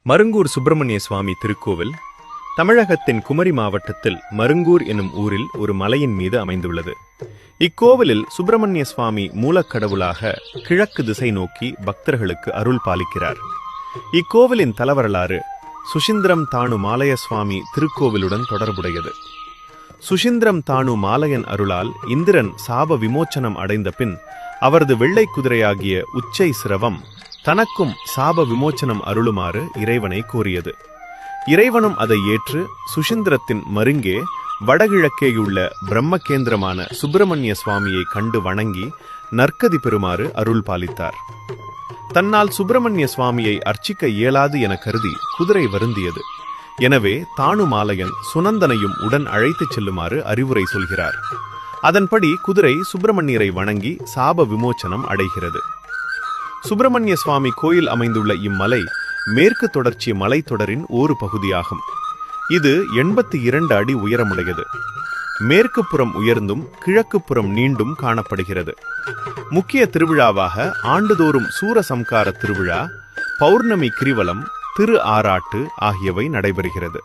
மருங்கூர் சுப்பிரமணிய சுவாமி திருக்கோவில் தமிழகத்தின் குமரி மாவட்டத்தில் மருங்கூர் எனும் ஊரில் ஒரு மலையின் மீது அமைந்துள்ளது. இக்கோவிலில் சுப்பிரமணிய சுவாமி மூலக்கடவுளாக கிழக்கு திசை நோக்கி பக்தர்களுக்கு அருள் பாலிக்கிறார். இக்கோவிலின் தலவரலாறு சுசீந்திரம் தானு மாலய சுவாமி திருக்கோவிலுடன் தொடர்புடையது. சுசீந்திரம் தானு மாலையன் அருளால் இந்திரன் சாப விமோச்சனம் அடைந்த பின் அவரது வெள்ளை குதிரையாகிய உச்சை சிரவம் தனக்கும் சாப விமோச்சனம் அருளுமாறு இறைவனை கோரியது. இறைவனும் அதை ஏற்று சுசீந்திரத்தின் மருங்கே வடகிழக்கேயுள்ள பிரம்மகேந்திரமான சுப்பிரமணிய சுவாமியை கண்டு வணங்கி நற்கதி பெறுமாறு அருள் பாலித்தார். தன்னால் சுப்பிரமணிய சுவாமியை அர்ச்சிக்க இயலாது என கருதி குதிரை வருந்தியது. எனவே தானு மாலையன் சுனந்தனையும் உடன் அழைத்துச் செல்லுமாறு அறிவுரை சொல்கிறார். அதன்படி குதிரை சுப்பிரமணியரை வணங்கி சாப விமோச்சனம் அடைகிறது. சுப்பிரமணிய சுவாமி கோயில் அமைந்துள்ள இம்மலை மேற்கு தொடர்ச்சி மலைத்தொடரின் ஒரு பகுதியாகும். இது 82 அடி உயரமுடையது. மேற்கு புறம் உயர்ந்தும் கிழக்கு புறம் நீண்டும் காணப்படுகிறது. முக்கிய திருவிழாவாக ஆண்டுதோறும் சூரசம்கார திருவிழா, பௌர்ணமி கிரிவலம், திரு ஆராட்டு ஆகியவை நடைபெறுகிறது.